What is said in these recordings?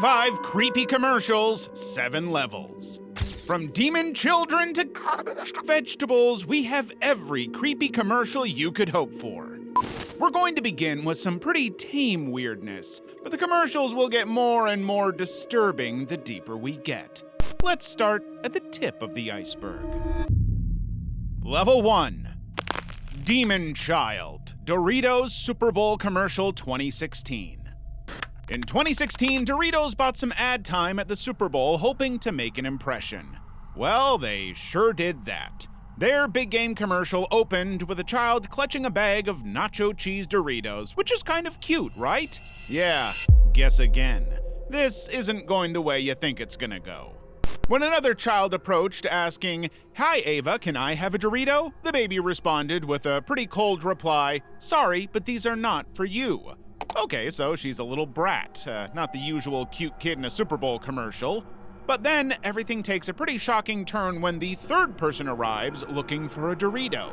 25 creepy commercials, 7 levels. From demon children to vegetables, we have every creepy commercial you could hope for. We're going to begin with some pretty tame weirdness, but the commercials will get more and more disturbing the deeper we get. Let's start at the tip of the iceberg. Level 1. Demon Child, Doritos Super Bowl Commercial 2016. In 2016, Doritos bought some ad time at the Super Bowl hoping to make an impression. Well, they sure did that. Their big game commercial opened with a child clutching a bag of nacho cheese Doritos, which is kind of cute, right? Yeah, guess again. This isn't going the way you think it's gonna go. When another child approached asking, "Hi Ava, can I have a Dorito?" the baby responded with a pretty cold reply, "Sorry, but these are not for you." Okay, so she's a little brat, not the usual cute kid in a Super Bowl commercial. But then everything takes a pretty shocking turn when the third person arrives looking for a Dorito.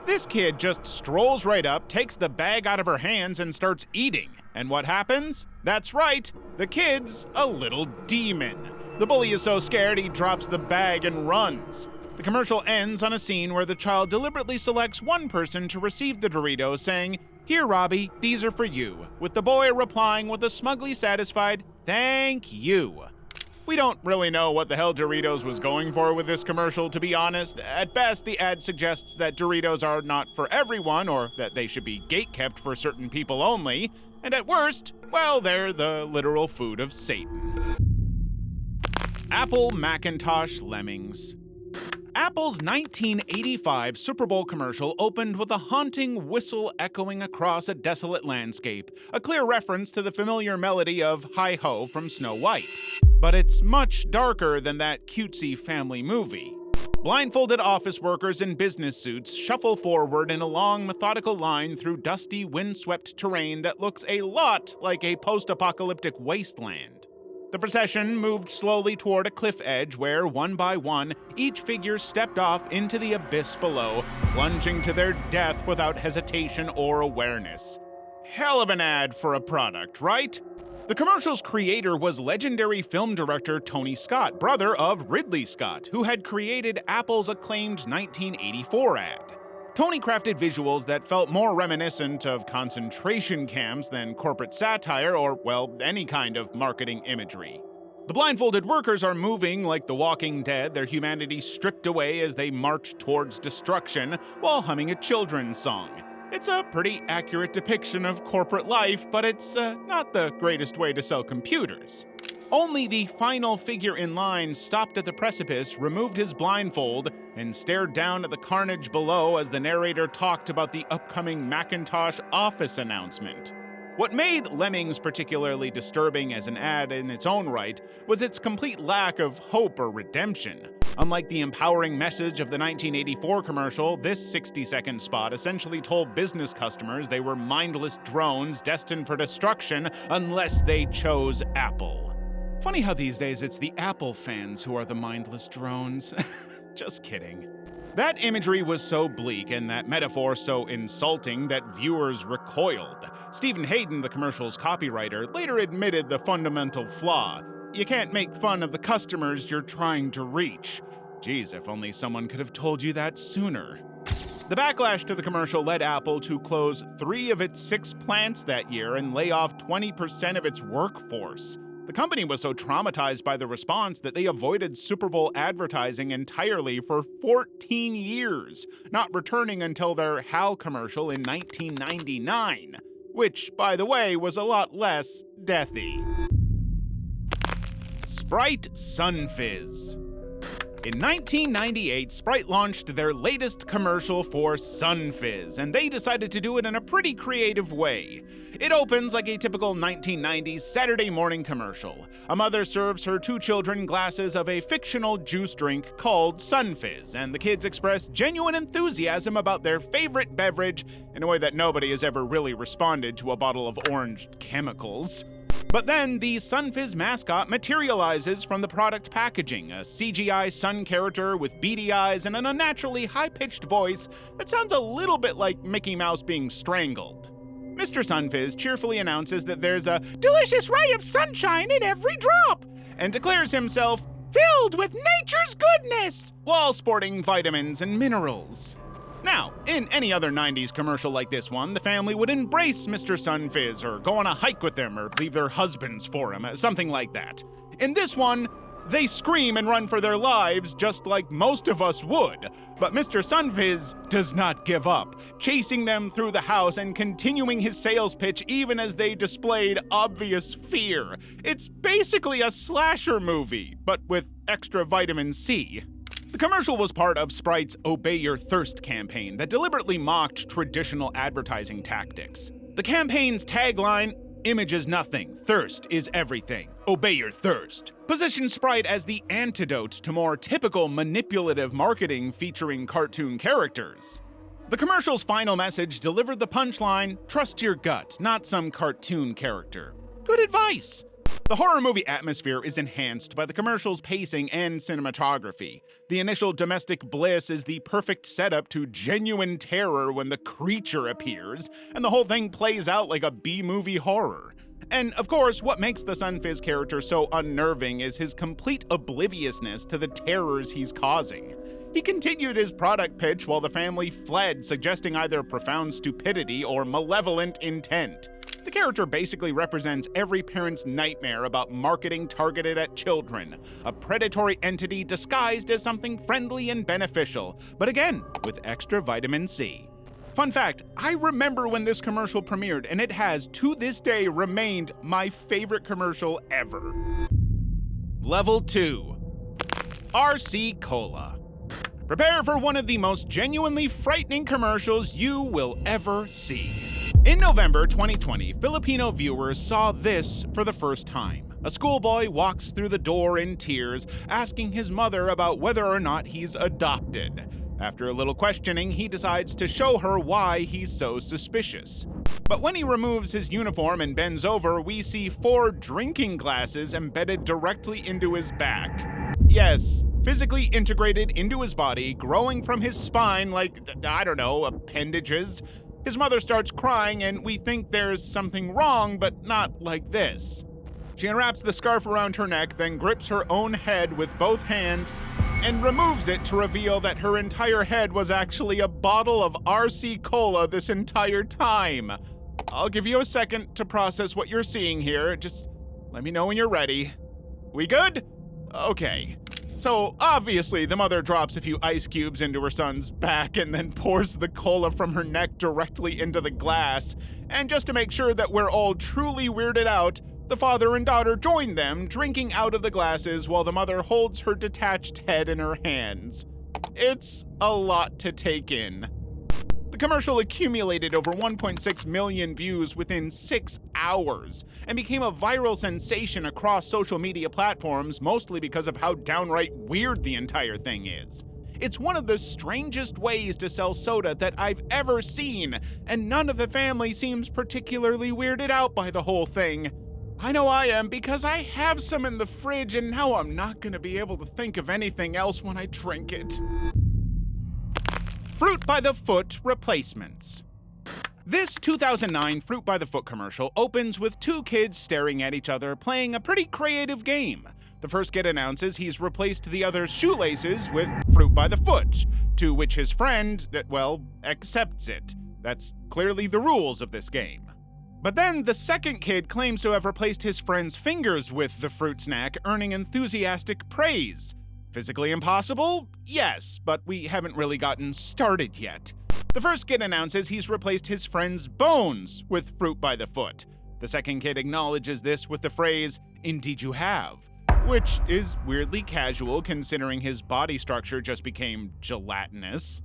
This kid just strolls right up, takes the bag out of her hands, and starts eating. And what happens? That's right, the kid's a little demon. The bully is so scared he drops the bag and runs. The commercial ends on a scene where the child deliberately selects one person to receive the Doritos, saying, "Here, Robbie, these are for you," with the boy replying with a smugly satisfied, "Thank you." We don't really know what the hell Doritos was going for with this commercial, to be honest. At best, the ad suggests that Doritos are not for everyone, or that they should be gatekept for certain people only. And at worst, well, they're the literal food of Satan. Apple Macintosh Lemmings. Apple's 1985 Super Bowl commercial opened with a haunting whistle echoing across a desolate landscape, a clear reference to the familiar melody of Hi-Ho from Snow White. But it's much darker than that cutesy family movie. Blindfolded office workers in business suits shuffle forward in a long, methodical line through dusty, windswept terrain that looks a lot like a post-apocalyptic wasteland. The procession moved slowly toward a cliff edge where, one by one, each figure stepped off into the abyss below, plunging to their death without hesitation or awareness. Hell of an ad for a product, right? The commercial's creator was legendary film director Tony Scott, brother of Ridley Scott, who had created Apple's acclaimed 1984 ad. Tony crafted visuals that felt more reminiscent of concentration camps than corporate satire or, well, any kind of marketing imagery. The blindfolded workers are moving like the Walking Dead, their humanity stripped away as they march towards destruction while humming a children's song. It's a pretty accurate depiction of corporate life, but it's not the greatest way to sell computers. Only the final figure in line stopped at the precipice, removed his blindfold, and stared down at the carnage below as the narrator talked about the upcoming Macintosh Office announcement. What made Lemmings particularly disturbing as an ad in its own right was its complete lack of hope or redemption. Unlike the empowering message of the 1984 commercial, this 60-second spot essentially told business customers they were mindless drones destined for destruction unless they chose Apple. Funny how these days it's the Apple fans who are the mindless drones. Just kidding. That imagery was so bleak and that metaphor so insulting that viewers recoiled. Stephen Hayden, the commercial's copywriter, later admitted the fundamental flaw. You can't make fun of the customers you're trying to reach. Geez, if only someone could have told you that sooner. The backlash to the commercial led Apple to close 3 of its 6 plants that year and lay off 20% of its workforce. The company was so traumatized by the response that they avoided Super Bowl advertising entirely for 14 years, not returning until their HAL commercial in 1999, which, by the way, was a lot less deathy. Sprite Sun Fizz. In 1998, Sprite launched their latest commercial for Sun Fizz, and they decided to do it in a pretty creative way. It opens like a typical 1990s Saturday morning commercial. A mother serves her 2 children glasses of a fictional juice drink called Sun Fizz, and the kids express genuine enthusiasm about their favorite beverage in a way that nobody has ever really responded to a bottle of orange chemicals. But then the Sun Fizz mascot materializes from the product packaging, a CGI sun character with beady eyes and an unnaturally high-pitched voice that sounds a little bit like Mickey Mouse being strangled. Mr. Sunfizz cheerfully announces that there's a delicious ray of sunshine in every drop, and declares himself filled with nature's goodness, while sporting vitamins and minerals. Now, in any other 90s commercial like this one, the family would embrace Mr. Sunfizz or go on a hike with him or leave their husbands for him, something like that. In this one, they scream and run for their lives just like most of us would. But Mr. Sunfizz does not give up, chasing them through the house and continuing his sales pitch even as they displayed obvious fear. It's basically a slasher movie, but with extra vitamin C. The commercial was part of Sprite's Obey Your Thirst campaign that deliberately mocked traditional advertising tactics. The campaign's tagline, "Image is nothing, thirst is everything. Obey your thirst," positioned Sprite as the antidote to more typical manipulative marketing featuring cartoon characters. The commercial's final message delivered the punchline, "Trust your gut, not some cartoon character." Good advice! The horror movie atmosphere is enhanced by the commercial's pacing and cinematography. The initial domestic bliss is the perfect setup to genuine terror when the creature appears, and the whole thing plays out like a B-movie horror. And of course, what makes the Sunfizz character so unnerving is his complete obliviousness to the terrors he's causing. He continued his product pitch while the family fled, suggesting either profound stupidity or malevolent intent. The character basically represents every parent's nightmare about marketing targeted at children, a predatory entity disguised as something friendly and beneficial, but again, with extra vitamin C. Fun fact, I remember when this commercial premiered, and it has, to this day, remained my favorite commercial ever. Level 2. RC Cola. Prepare for one of the most genuinely frightening commercials you will ever see. In November 2020, Filipino viewers saw this for the first time. A schoolboy walks through the door in tears, asking his mother about whether or not he's adopted. After a little questioning, he decides to show her why he's so suspicious. But when he removes his uniform and bends over, we see 4 drinking glasses embedded directly into his back. Yes, physically integrated into his body, growing from his spine like, I don't know, appendages. His mother starts crying, and we think there's something wrong, but not like this. She unwraps the scarf around her neck, then grips her own head with both hands and removes it to reveal that her entire head was actually a bottle of RC Cola this entire time. I'll give you a second to process what you're seeing here. Just let me know when you're ready. We good? Okay. So, obviously, the mother drops a few ice cubes into her son's back and then pours the cola from her neck directly into the glass. And just to make sure that we're all truly weirded out, the father and daughter join them, drinking out of the glasses while the mother holds her detached head in her hands. It's a lot to take in. The commercial accumulated over 1.6 million views within 6 hours and became a viral sensation across social media platforms, mostly because of how downright weird the entire thing is. It's one of the strangest ways to sell soda that I've ever seen, and none of the family seems particularly weirded out by the whole thing. I know I am, because I have some in the fridge and now I'm not going to be able to think of anything else when I drink it. Fruit by the Foot replacements. This 2009 Fruit by the Foot commercial opens with 2 kids staring at each other playing a pretty creative game. The first kid announces he's replaced the other's shoelaces with Fruit by the Foot, to which his friend, accepts it. That's clearly the rules of this game. But then the second kid claims to have replaced his friend's fingers with the fruit snack, earning enthusiastic praise. Physically impossible? Yes, but we haven't really gotten started yet. The first kid announces he's replaced his friend's bones with Fruit by the Foot. The second kid acknowledges this with the phrase, "Indeed you have," which is weirdly casual considering his body structure just became gelatinous.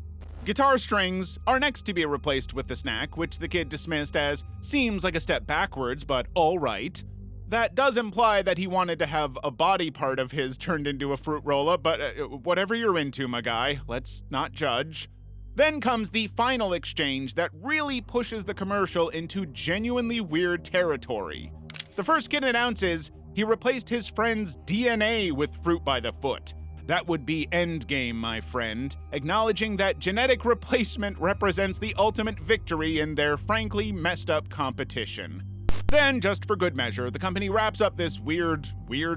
Guitar strings are next to be replaced with the snack, which the kid dismissed as seems like a step backwards, but all right. That does imply that he wanted to have a body part of his turned into a fruit roll-up, but whatever you're into, my guy, let's not judge. Then comes the final exchange that really pushes the commercial into genuinely weird territory. The first kid announces he replaced his friend's DNA with Fruit by the Foot. That would be endgame, my friend, acknowledging that genetic replacement represents the ultimate victory in their frankly messed up competition. Then, just for good measure, the company wraps up this weird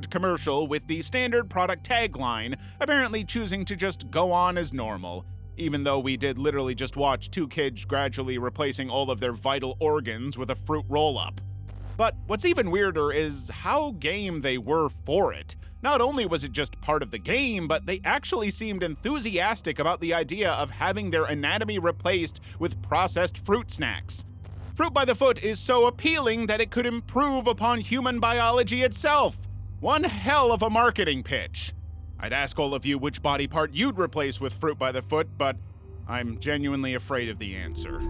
commercial with the standard product tagline, apparently choosing to just go on as normal, even though we did literally just watch two kids gradually replacing all of their vital organs with a fruit roll-up. But what's even weirder is how game they were for it. Not only was it just part of the game, but they actually seemed enthusiastic about the idea of having their anatomy replaced with processed fruit snacks. Fruit by the foot is so appealing that it could improve upon human biology itself. One hell of a marketing pitch. I'd ask all of you which body part you'd replace with fruit by the foot, but I'm genuinely afraid of the answer.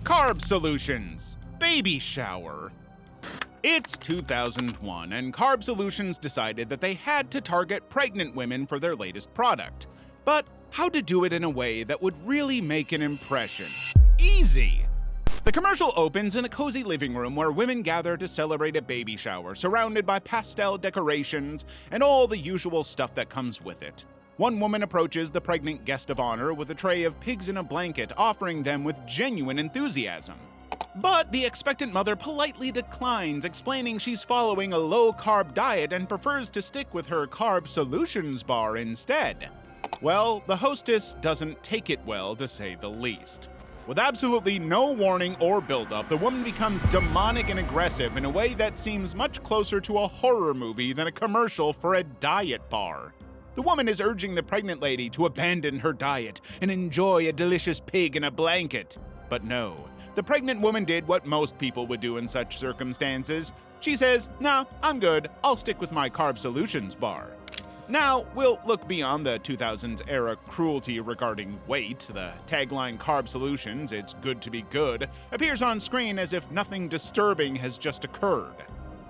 Carb solutions. Baby shower. It's 2001, and Carb Solutions decided that they had to target pregnant women for their latest product. But how to do it in a way that would really make an impression? Easy! The commercial opens in a cozy living room where women gather to celebrate a baby shower, surrounded by pastel decorations and all the usual stuff that comes with it. One woman approaches the pregnant guest of honor with a tray of pigs in a blanket, offering them with genuine enthusiasm. But the expectant mother politely declines, explaining she's following a low-carb diet and prefers to stick with her Carb Solutions bar instead. Well, the hostess doesn't take it well, to say the least. With absolutely no warning or build-up, the woman becomes demonic and aggressive in a way that seems much closer to a horror movie than a commercial for a diet bar. The woman is urging the pregnant lady to abandon her diet and enjoy a delicious pig in a blanket. But no. The pregnant woman did what most people would do in such circumstances. She says, "Nah, I'm good. I'll stick with my Carb Solutions bar." Now, we'll look beyond the 2000s era cruelty regarding weight. The tagline Carb Solutions, "It's good to be good," appears on screen as if nothing disturbing has just occurred.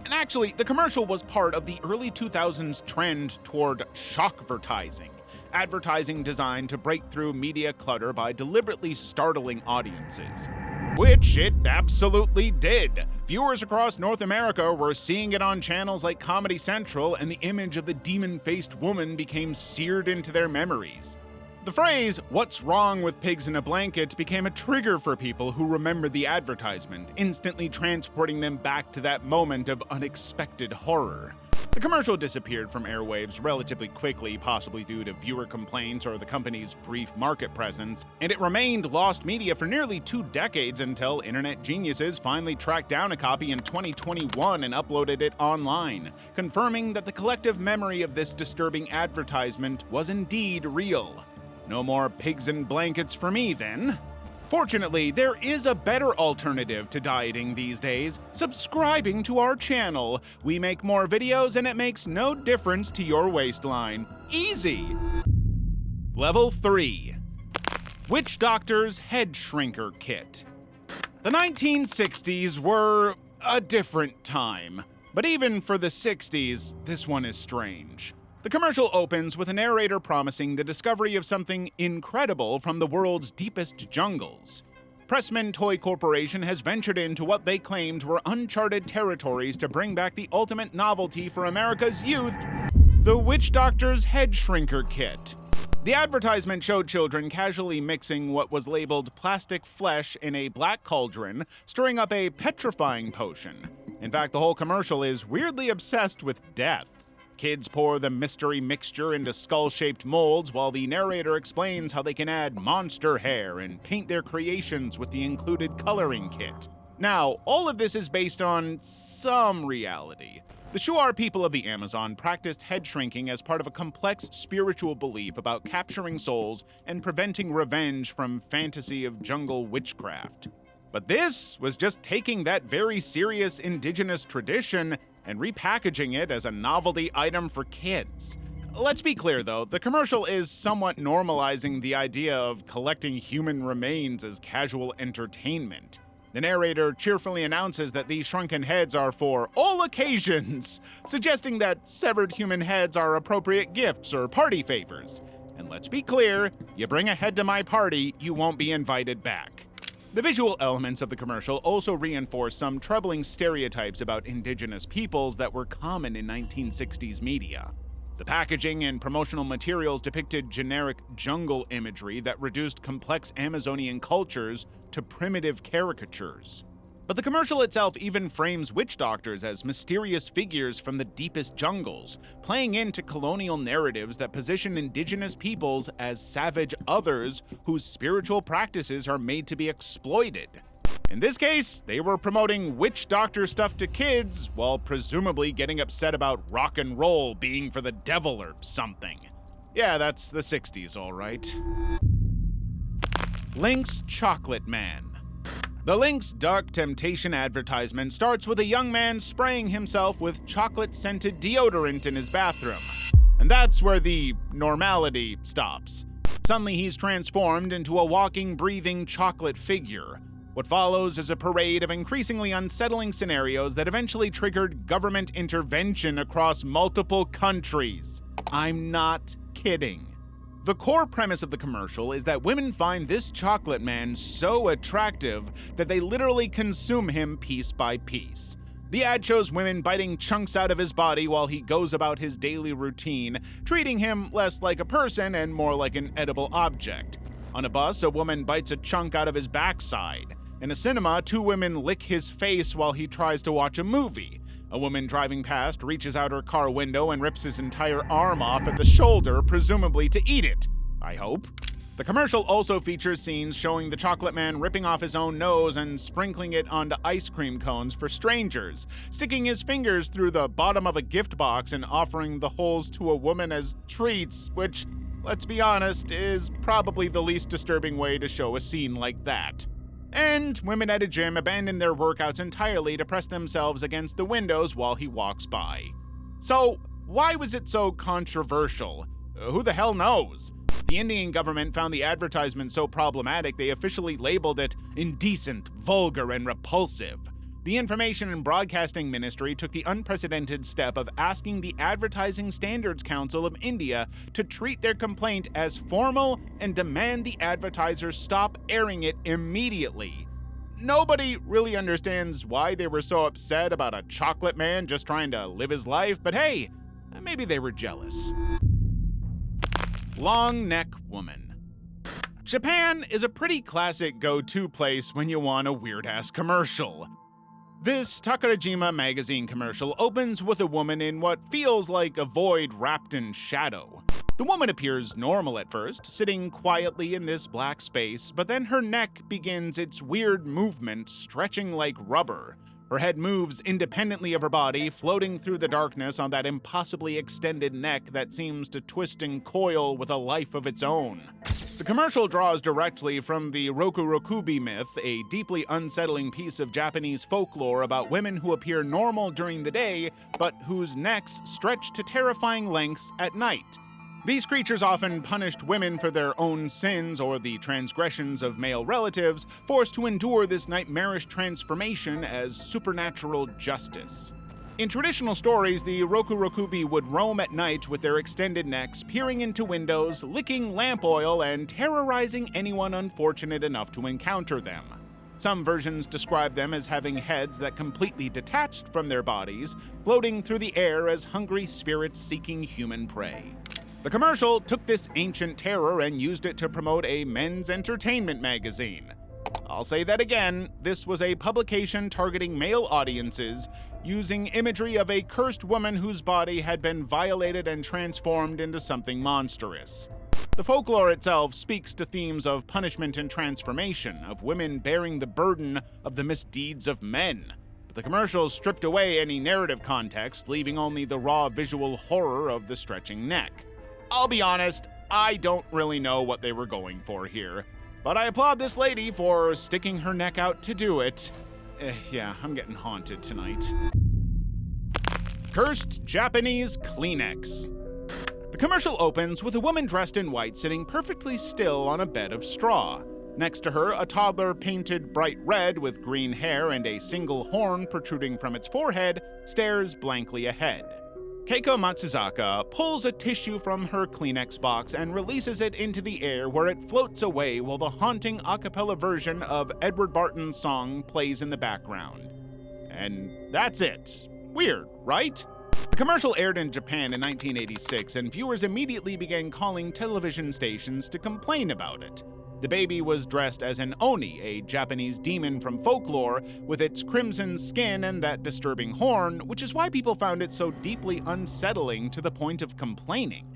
And actually, the commercial was part of the early 2000s trend toward shockvertising. Advertising designed to break through media clutter by deliberately startling audiences. Which it absolutely did. Viewers across North America were seeing it on channels like Comedy Central, and the image of the demon-faced woman became seared into their memories. The phrase, "What's wrong with pigs in a blanket?" became a trigger for people who remembered the advertisement, instantly transporting them back to that moment of unexpected horror. The commercial disappeared from airwaves relatively quickly, possibly due to viewer complaints or the company's brief market presence, and it remained lost media for nearly 2 decades until internet geniuses finally tracked down a copy in 2021 and uploaded it online, confirming that the collective memory of this disturbing advertisement was indeed real. No more pigs in blankets for me, then. Fortunately, there is a better alternative to dieting these days: subscribing to our channel. We make more videos and it makes no difference to your waistline. Easy! Level 3. Witch Doctor's Head Shrinker Kit. The 1960s were a different time. But even for the 60s, this one is strange. The commercial opens with a narrator promising the discovery of something incredible from the world's deepest jungles. Pressman Toy Corporation has ventured into what they claimed were uncharted territories to bring back the ultimate novelty for America's youth: the Witch Doctor's Head Shrinker Kit. The advertisement showed children casually mixing what was labeled plastic flesh in a black cauldron, stirring up a petrifying potion. In fact, the whole commercial is weirdly obsessed with death. Kids pour the mystery mixture into skull-shaped molds while the narrator explains how they can add monster hair and paint their creations with the included coloring kit. Now, all of this is based on some reality. The Shuar people of the Amazon practiced head shrinking as part of a complex spiritual belief about capturing souls and preventing revenge from fantasy of jungle witchcraft. But this was just taking that very serious indigenous tradition and repackaging it as a novelty item for kids. Let's be clear though, the commercial is somewhat normalizing the idea of collecting human remains as casual entertainment. The narrator cheerfully announces that these shrunken heads are for all occasions, suggesting that severed human heads are appropriate gifts or party favors. And let's be clear, you bring a head to my party, you won't be invited back. The visual elements of the commercial also reinforce some troubling stereotypes about indigenous peoples that were common in 1960s media. The packaging and promotional materials depicted generic jungle imagery that reduced complex Amazonian cultures to primitive caricatures. But the commercial itself even frames witch doctors as mysterious figures from the deepest jungles, playing into colonial narratives that position indigenous peoples as savage others whose spiritual practices are made to be exploited. In this case, they were promoting witch doctor stuff to kids while presumably getting upset about rock and roll being for the devil or something. Yeah, that's the 60s, all right. Lynx Chocolate Man. The Lynx Dark Temptation advertisement starts with a young man spraying himself with chocolate-scented deodorant in his bathroom. And that's where the normality stops. Suddenly he's transformed into a walking, breathing chocolate figure. What follows is a parade of increasingly unsettling scenarios that eventually triggered government intervention across multiple countries. I'm not kidding. The core premise of the commercial is that women find this chocolate man so attractive that they literally consume him piece by piece. The ad shows women biting chunks out of his body while he goes about his daily routine, treating him less like a person and more like an edible object. On a bus, a woman bites a chunk out of his backside. In a cinema, two women lick his face while he tries to watch a movie. A woman driving past reaches out her car window and rips his entire arm off at the shoulder, presumably to eat it. I hope. The commercial also features scenes showing the chocolate man ripping off his own nose and sprinkling it onto ice cream cones for strangers, sticking his fingers through the bottom of a gift box and offering the holes to a woman as treats, which, let's be honest, is probably the least disturbing way to show a scene like that. And women at a gym abandon their workouts entirely to press themselves against the windows while he walks by. So, why was it so controversial? Who the hell knows? The Indian government found the advertisement so problematic they officially labeled it indecent, vulgar, and repulsive. The Information and Broadcasting Ministry took the unprecedented step of asking the Advertising Standards Council of India to treat their complaint as formal and demand the advertisers stop airing it immediately. Nobody really understands why they were so upset about a chocolate man just trying to live his life, but hey, maybe they were jealous. Long Neck Woman. Japan is a pretty classic go-to place when you want a weird-ass commercial. This Takarajima magazine commercial opens with a woman in what feels like a void wrapped in shadow. The woman appears normal at first, sitting quietly in this black space, but then her neck begins its weird movement, stretching like rubber. Her head moves independently of her body, floating through the darkness on that impossibly extended neck that seems to twist and coil with a life of its own. The commercial draws directly from the Rokurokubi myth, a deeply unsettling piece of Japanese folklore about women who appear normal during the day, but whose necks stretch to terrifying lengths at night. These creatures often punished women for their own sins or the transgressions of male relatives, forced to endure this nightmarish transformation as supernatural justice. In traditional stories, the Rokurokubi would roam at night with their extended necks, peering into windows, licking lamp oil, and terrorizing anyone unfortunate enough to encounter them. Some versions describe them as having heads that completely detached from their bodies, floating through the air as hungry spirits seeking human prey. The commercial took this ancient terror and used it to promote a men's entertainment magazine. I'll say that again, this was a publication targeting male audiences, using imagery of a cursed woman whose body had been violated and transformed into something monstrous. The folklore itself speaks to themes of punishment and transformation, of women bearing the burden of the misdeeds of men. But the commercial stripped away any narrative context, leaving only the raw visual horror of the stretching neck. I'll be honest, I don't really know what they were going for here, but I applaud this lady for sticking her neck out to do it. Yeah, I'm getting haunted tonight. Cursed Japanese Kleenex. The commercial opens with a woman dressed in white sitting perfectly still on a bed of straw. Next to her, a toddler painted bright red with green hair and a single horn protruding from its forehead stares blankly ahead. Keiko Matsuzaka pulls a tissue from her Kleenex box and releases it into the air where it floats away while the haunting a cappella version of Edward Barton's song plays in the background. And that's it. Weird, right? The commercial aired in Japan in 1986, and viewers immediately began calling television stations to complain about it. The baby was dressed as an oni, a Japanese demon from folklore, with its crimson skin and that disturbing horn, which is why people found it so deeply unsettling to the point of complaining.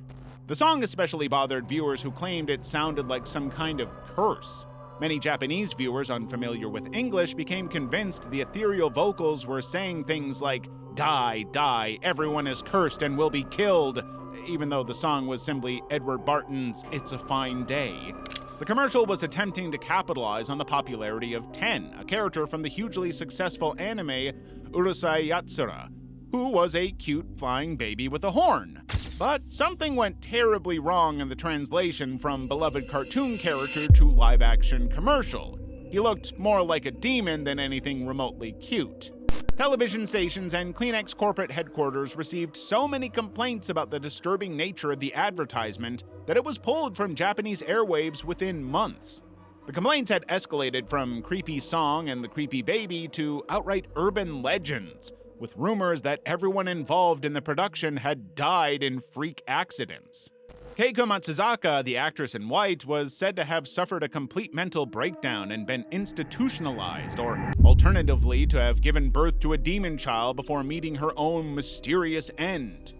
The song especially bothered viewers who claimed it sounded like some kind of curse. Many Japanese viewers unfamiliar with English became convinced the ethereal vocals were saying things like, "Die, die, everyone is cursed and will be killed," even though the song was simply Edward Barton's "It's a Fine Day." The commercial was attempting to capitalize on the popularity of Ten, a character from the hugely successful anime Urusei Yatsura, who was a cute flying baby with a horn. But something went terribly wrong in the translation from beloved cartoon character to live-action commercial. He looked more like a demon than anything remotely cute. Television stations and Kleenex corporate headquarters received so many complaints about the disturbing nature of the advertisement that it was pulled from Japanese airwaves within months. The complaints had escalated from creepy song and the creepy baby to outright urban legends, with rumors that everyone involved in the production had died in freak accidents. Keiko Matsuzaka, the actress in white, was said to have suffered a complete mental breakdown and been institutionalized, or alternatively to have given birth to a demon child before meeting her own mysterious end.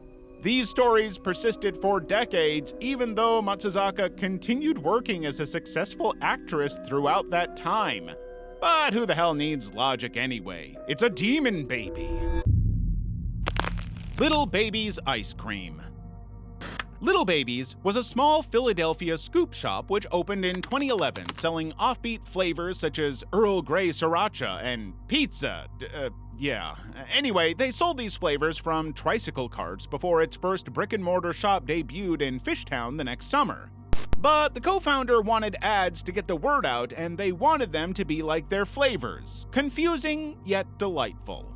These stories persisted for decades, even though Matsuzaka continued working as a successful actress throughout that time. But who the hell needs logic anyway? It's a demon baby. Little Baby's Ice Cream. Little Baby's was a small Philadelphia scoop shop which opened in 2011, selling offbeat flavors such as Earl Grey Sriracha and pizza. Anyway, they sold these flavors from tricycle carts before its first brick-and-mortar shop debuted in Fishtown the next summer. But the co-founder wanted ads to get the word out, and they wanted them to be like their flavors, confusing yet delightful.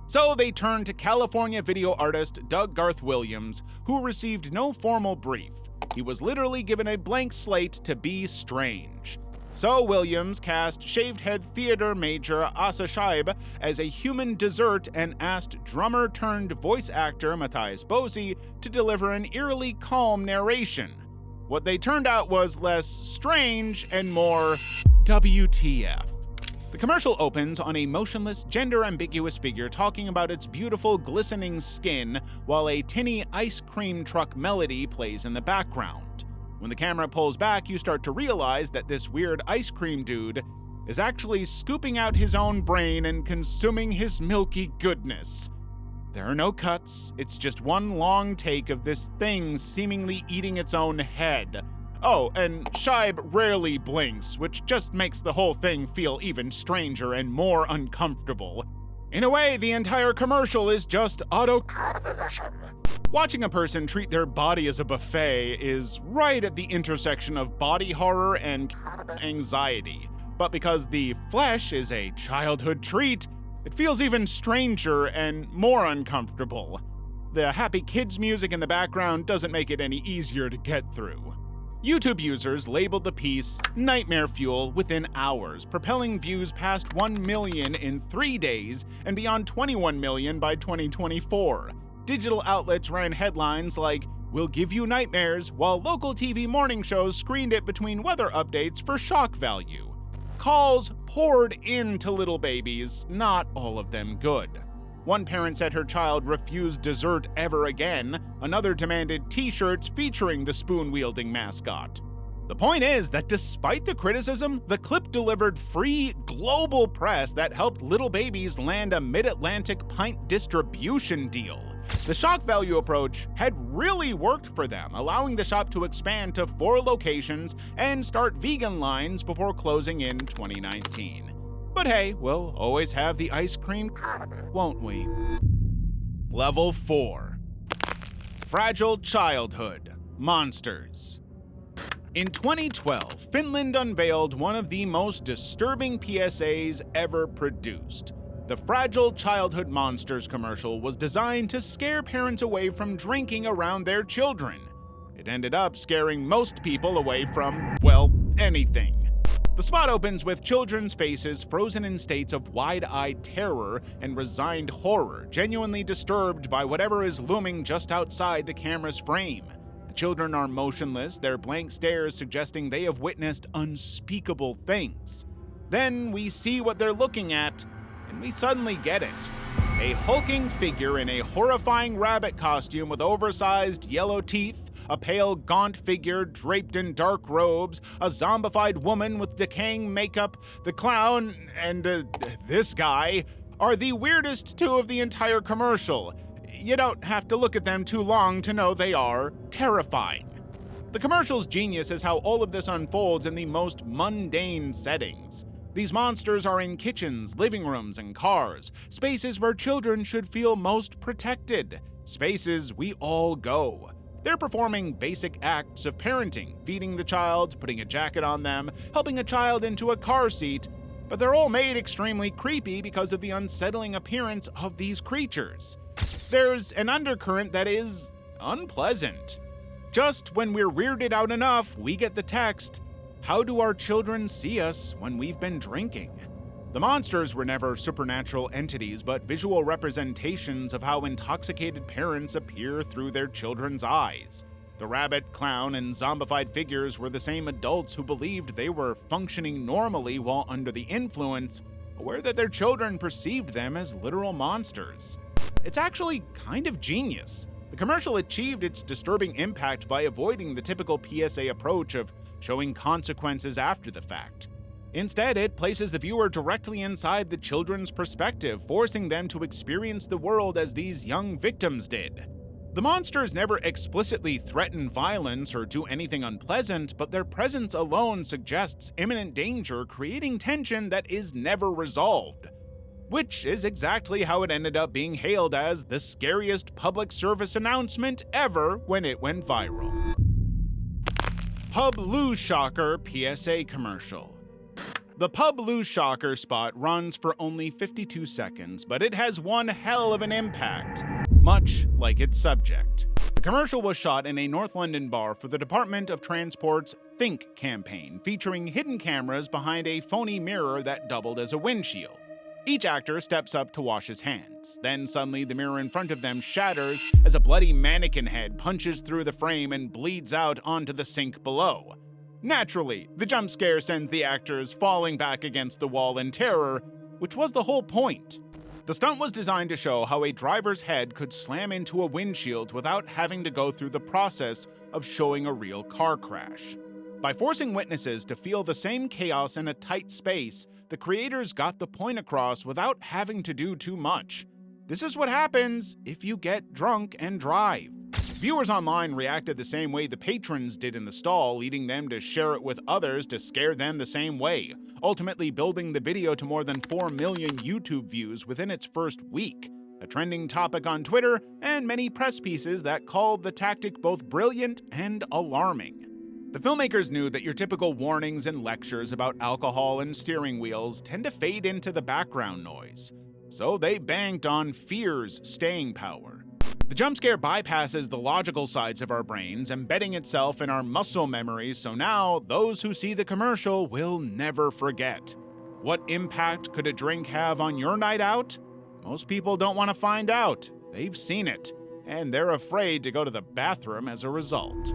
So they turned to California video artist Doug Garth Williams, who received no formal brief. He was literally given a blank slate to be strange. So Williams cast shaved-head theater major Asa Shaib as a human dessert and asked drummer-turned-voice actor Matthias Bosey to deliver an eerily calm narration. What they turned out was less strange and more WTF. The commercial opens on a motionless, gender-ambiguous figure talking about its beautiful, glistening skin while a tinny ice cream truck melody plays in the background. When the camera pulls back, you start to realize that this weird ice cream dude is actually scooping out his own brain and consuming his milky goodness. There are no cuts, it's just one long take of this thing seemingly eating its own head. Oh, and Shaib rarely blinks, which just makes the whole thing feel even stranger and more uncomfortable. In a way, the entire commercial is just auto-capitalism. Watching a person treat their body as a buffet is right at the intersection of body horror and anxiety. But because the flesh is a childhood treat, it feels even stranger and more uncomfortable. The happy kids music in the background doesn't make it any easier to get through. YouTube users labeled the piece "Nightmare Fuel" within hours, propelling views past 1 million in 3 days and beyond 21 million by 2024. Digital outlets ran headlines like, "Will give you nightmares," while local TV morning shows screened it between weather updates for shock value. Calls poured into Little Babies, not all of them good. One parent said her child refused dessert ever again. Another demanded t-shirts featuring the spoon-wielding mascot. The point is that despite the criticism, the clip delivered free global press that helped Little Babies land a mid-Atlantic pint distribution deal. The shock value approach had really worked for them, allowing the shop to expand to 4 locations and start vegan lines before closing in 2019. But hey, we'll always have the ice cream, won't we? Level 4. Fragile Childhood Monsters. In 2012, Finland unveiled one of the most disturbing PSAs ever produced. The Fragile Childhood Monsters commercial was designed to scare parents away from drinking around their children. It ended up scaring most people away from, well, anything. The spot opens with children's faces frozen in states of wide-eyed terror and resigned horror, genuinely disturbed by whatever is looming just outside the camera's frame. The children are motionless, their blank stares suggesting they have witnessed unspeakable things. Then we see what they're looking at, and we suddenly get it. A hulking figure in a horrifying rabbit costume with oversized yellow teeth, a pale, gaunt figure draped in dark robes, a zombified woman with decaying makeup, the clown, and this guy are the weirdest two of the entire commercial. You don't have to look at them too long to know they are terrifying. The commercial's genius is how all of this unfolds in the most mundane settings. These monsters are in kitchens, living rooms, and cars, spaces where children should feel most protected, spaces we all go. They're performing basic acts of parenting, feeding the child, putting a jacket on them, helping a child into a car seat, but they're all made extremely creepy because of the unsettling appearance of these creatures. There's an undercurrent that is unpleasant. Just when we're weirded out enough, we get the text, "How do our children see us when we've been drinking?" The monsters were never supernatural entities, but visual representations of how intoxicated parents appear through their children's eyes. The rabbit, clown, and zombified figures were the same adults who believed they were functioning normally while under the influence, aware that their children perceived them as literal monsters. It's actually kind of genius. The commercial achieved its disturbing impact by avoiding the typical PSA approach of showing consequences after the fact. Instead, it places the viewer directly inside the children's perspective, forcing them to experience the world as these young victims did. The monsters never explicitly threaten violence or do anything unpleasant, but their presence alone suggests imminent danger, creating tension that is never resolved. Which is exactly how it ended up being hailed as the scariest public service announcement ever when it went viral. Pub Loo Shocker PSA commercial. The Pub Loo Shocker spot runs for only 52 seconds, but it has one hell of an impact, much like its subject. The commercial was shot in a North London bar for the Department of Transport's Think campaign, featuring hidden cameras behind a phony mirror that doubled as a windshield. Each actor steps up to wash his hands. Then suddenly the mirror in front of them shatters as a bloody mannequin head punches through the frame and bleeds out onto the sink below. Naturally, the jump scare sends the actors falling back against the wall in terror, which was the whole point. The stunt was designed to show how a driver's head could slam into a windshield without having to go through the process of showing a real car crash. By forcing witnesses to feel the same chaos in a tight space, the creators got the point across without having to do too much. This is what happens if you get drunk and drive. Viewers online reacted the same way the patrons did in the stall, leading them to share it with others to scare them the same way, ultimately building the video to more than 4 million YouTube views within its first week, a trending topic on Twitter, and many press pieces that called the tactic both brilliant and alarming. The filmmakers knew that your typical warnings and lectures about alcohol and steering wheels tend to fade into the background noise, so they banked on fear's staying power. The jump scare bypasses the logical sides of our brains, embedding itself in our muscle memories, so now those who see the commercial will never forget. What impact could a drink have on your night out? Most people don't want to find out. They've seen it, and they're afraid to go to the bathroom as a result.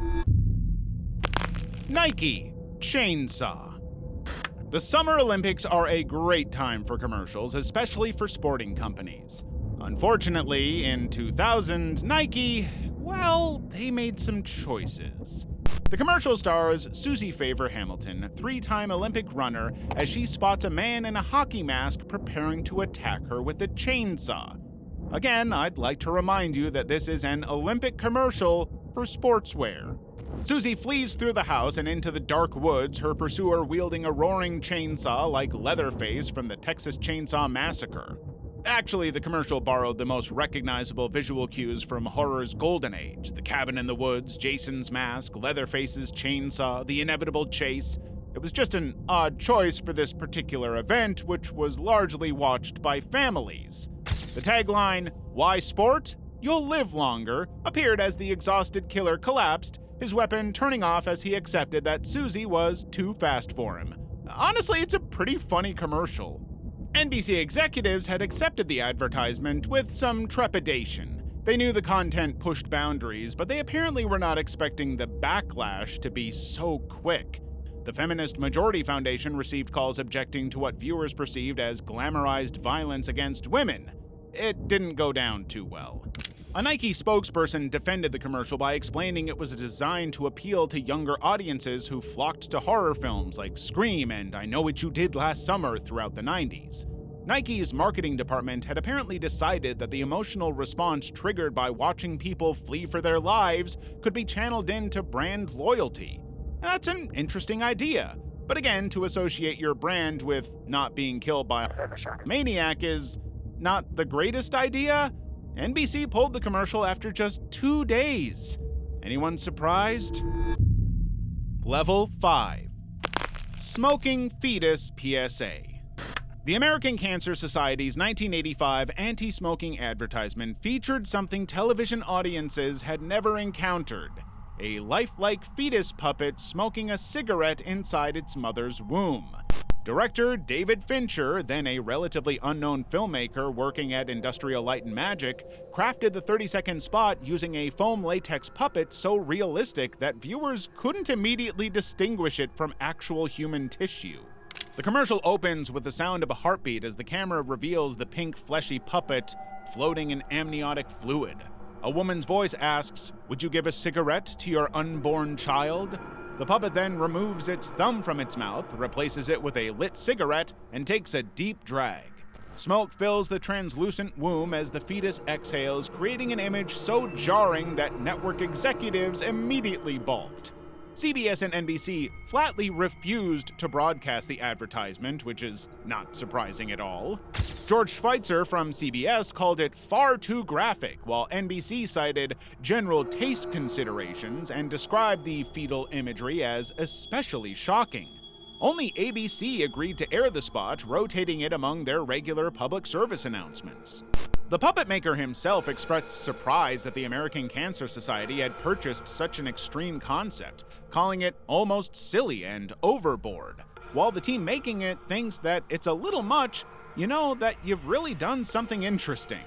Nike Chainsaw. The Summer Olympics are a great time for commercials, especially for sporting companies. Unfortunately, in 2000, Nike, well, they made some choices. The commercial stars Susie Favor Hamilton, 3-time Olympic runner, as she spots a man in a hockey mask preparing to attack her with a chainsaw. Again, I'd like to remind you that this is an Olympic commercial for sportswear. Susie flees through the house and into the dark woods, her pursuer wielding a roaring chainsaw like Leatherface from the Texas Chainsaw Massacre. Actually, the commercial borrowed the most recognizable visual cues from horror's golden age: the cabin in the woods, Jason's mask, Leatherface's chainsaw, the inevitable chase. It was just an odd choice for this particular event, which was largely watched by families. The tagline, "Why sport? You'll live longer," appeared as the exhausted killer collapsed, his weapon turning off as he accepted that Susie was too fast for him. Honestly, it's a pretty funny commercial. NBC executives had accepted the advertisement with some trepidation. They knew the content pushed boundaries, but they apparently were not expecting the backlash to be so quick. The Feminist Majority Foundation received calls objecting to what viewers perceived as glamorized violence against women. It didn't go down too well. A Nike spokesperson defended the commercial by explaining it was designed to appeal to younger audiences who flocked to horror films like Scream and I Know What You Did Last Summer throughout the 90s. Nike's marketing department had apparently decided that the emotional response triggered by watching people flee for their lives could be channeled into brand loyalty. That's an interesting idea, but again, to associate your brand with not being killed by a maniac is not the greatest idea. NBC pulled the commercial after just 2 days. Anyone surprised? Level 5. Smoking Fetus PSA. The American Cancer Society's 1985 anti-smoking advertisement featured something television audiences had never encountered: a lifelike fetus puppet smoking a cigarette inside its mother's womb. Director David Fincher, then a relatively unknown filmmaker working at Industrial Light and Magic, crafted the 30-second spot using a foam latex puppet so realistic that viewers couldn't immediately distinguish it from actual human tissue. The commercial opens with the sound of a heartbeat as the camera reveals the pink fleshy puppet floating in amniotic fluid. A woman's voice asks, "Would you give a cigarette to your unborn child?" The puppet then removes its thumb from its mouth, replaces it with a lit cigarette, and takes a deep drag. Smoke fills the translucent womb as the fetus exhales, creating an image so jarring that network executives immediately balked. CBS and NBC flatly refused to broadcast the advertisement, which is not surprising at all. George Schweitzer from CBS called it far too graphic, while NBC cited general taste considerations and described the fetal imagery as especially shocking. Only ABC agreed to air the spot, rotating it among their regular public service announcements. The puppet maker himself expressed surprise that the American Cancer Society had purchased such an extreme concept, calling it almost silly and overboard. While the team making it thinks that it's a little much, you know that you've really done something interesting.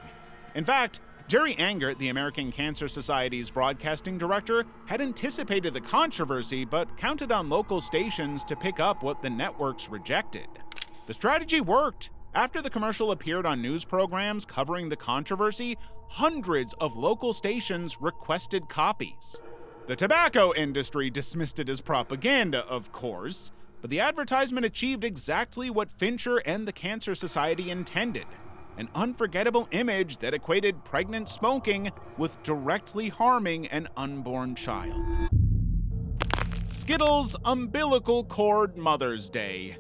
In fact, Jerry Angert, the American Cancer Society's broadcasting director, had anticipated the controversy but counted on local stations to pick up what the networks rejected. The strategy worked. After the commercial appeared on news programs covering the controversy, hundreds of local stations requested copies. The tobacco industry dismissed it as propaganda, of course, but the advertisement achieved exactly what Fincher and the Cancer Society intended: an unforgettable image that equated pregnant smoking with directly harming an unborn child. Skittles Umbilical Cord Mother's Day.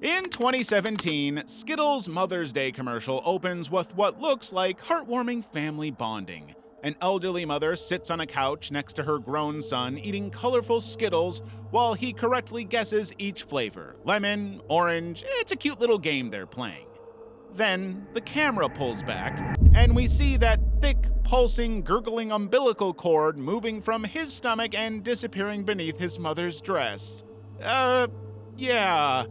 In 2017, Skittles' Mother's Day commercial opens with what looks like heartwarming family bonding. An elderly mother sits on a couch next to her grown son eating colorful Skittles while he correctly guesses each flavor: lemon, orange. It's a cute little game they're playing. Then the camera pulls back, and we see that thick, pulsing, gurgling umbilical cord moving from his stomach and disappearing beneath his mother's dress. Yeah.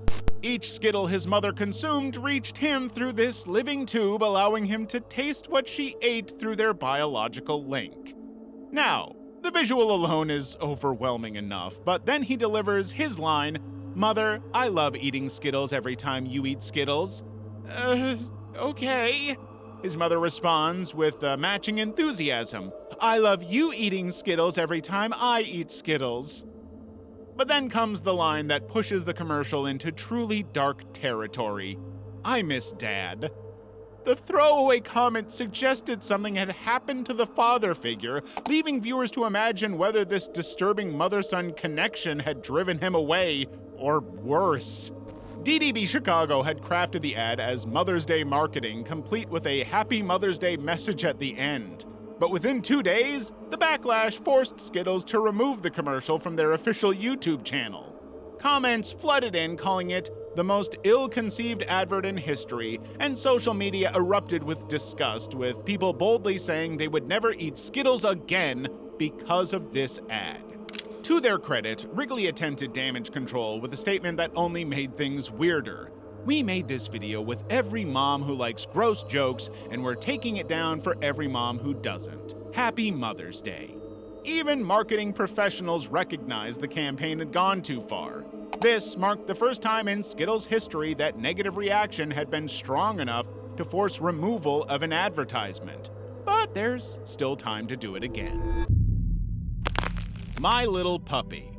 Each Skittle his mother consumed reached him through this living tube, allowing him to taste what she ate through their biological link. Now, the visual alone is overwhelming enough, but then he delivers his line, "Mother, I love eating Skittles every time you eat Skittles." Okay. His mother responds with matching enthusiasm, "I love you eating Skittles every time I eat Skittles." But then comes the line that pushes the commercial into truly dark territory: "I miss Dad." The throwaway comment suggested something had happened to the father figure, leaving viewers to imagine whether this disturbing mother-son connection had driven him away, or worse. DDB Chicago had crafted the ad as Mother's Day marketing, complete with a Happy Mother's Day message at the end. But within 2 days, the backlash forced Skittles to remove the commercial from their official YouTube channel. Comments flooded in, calling it the most ill-conceived advert in history, and social media erupted with disgust, with people boldly saying they would never eat Skittles again because of this ad. To their credit, Wrigley attempted damage control with a statement that only made things weirder. "We made this video with every mom who likes gross jokes, and we're taking it down for every mom who doesn't. Happy Mother's Day." Even marketing professionals recognized the campaign had gone too far. This marked the first time in Skittles' history that negative reaction had been strong enough to force removal of an advertisement. But there's still time to do it again. My Little Puppy.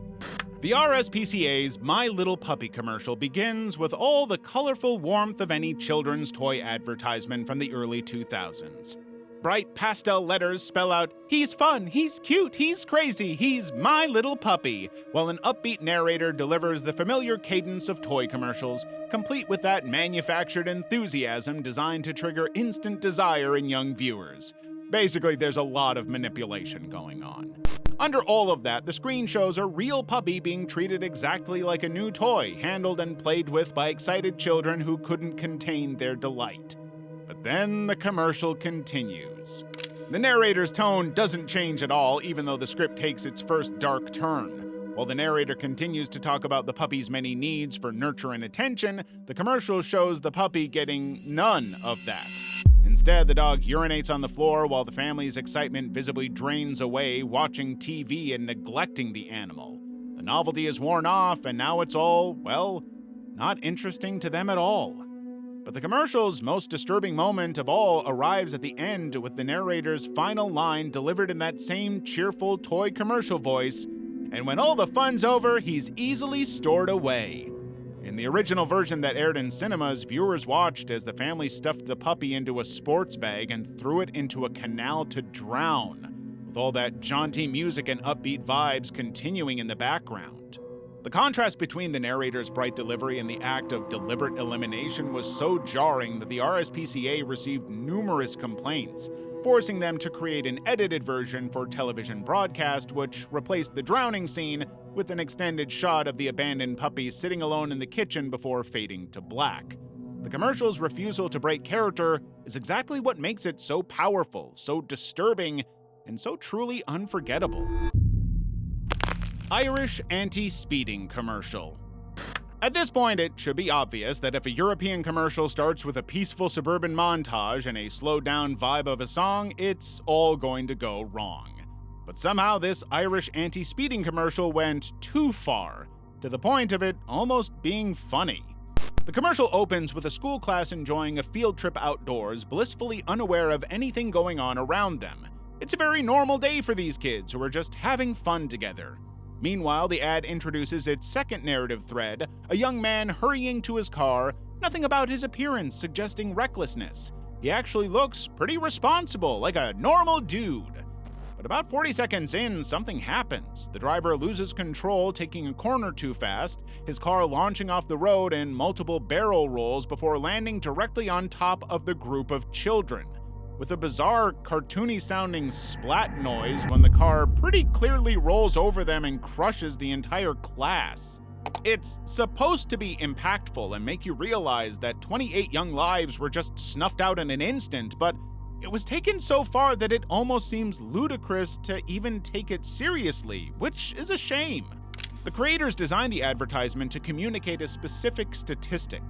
The RSPCA's My Little Puppy commercial begins with all the colorful warmth of any children's toy advertisement from the early 2000s. Bright pastel letters spell out, "He's fun, he's cute, he's crazy, he's my little puppy," while an upbeat narrator delivers the familiar cadence of toy commercials, complete with that manufactured enthusiasm designed to trigger instant desire in young viewers. Basically, there's a lot of manipulation going on. Under all of that, the screen shows a real puppy being treated exactly like a new toy, handled and played with by excited children who couldn't contain their delight. But then the commercial continues. The narrator's tone doesn't change at all, even though the script takes its first dark turn. While the narrator continues to talk about the puppy's many needs for nurture and attention, the commercial shows the puppy getting none of that. Instead, the dog urinates on the floor while the family's excitement visibly drains away, watching TV and neglecting the animal. The novelty is worn off, and now it's all, well, not interesting to them at all. But the commercial's most disturbing moment of all arrives at the end with the narrator's final line delivered in that same cheerful toy commercial voice, "And when all the fun's over, he's easily stored away." In the original version that aired in cinemas, viewers watched as the family stuffed the puppy into a sports bag and threw it into a canal to drown, with all that jaunty music and upbeat vibes continuing in the background. The contrast between the narrator's bright delivery and the act of deliberate elimination was so jarring that the RSPCA received numerous complaints, forcing them to create an edited version for television broadcast, which replaced the drowning scene with an extended shot of the abandoned puppy sitting alone in the kitchen before fading to black. The commercial's refusal to break character is exactly what makes it so powerful, so disturbing, and so truly unforgettable. Irish anti-speeding commercial. At this point, it should be obvious that if a European commercial starts with a peaceful suburban montage and a slowed-down vibe of a song, it's all going to go wrong. But somehow this Irish anti-speeding commercial went too far, to the point of it almost being funny. The commercial opens with a school class enjoying a field trip outdoors, blissfully unaware of anything going on around them. It's a very normal day for these kids who are just having fun together. Meanwhile, the ad introduces its second narrative thread, a young man hurrying to his car, nothing about his appearance suggesting recklessness. He actually looks pretty responsible, like a normal dude. But about 40 seconds in, something happens. The driver loses control, taking a corner too fast, his car launching off the road in multiple barrel rolls before landing directly on top of the group of children, with a bizarre, cartoony-sounding splat noise when the car pretty clearly rolls over them and crushes the entire class. It's supposed to be impactful and make you realize that 28 young lives were just snuffed out in an instant, but it was taken so far that it almost seems ludicrous to even take it seriously, which is a shame. The creators designed the advertisement to communicate a specific statistic.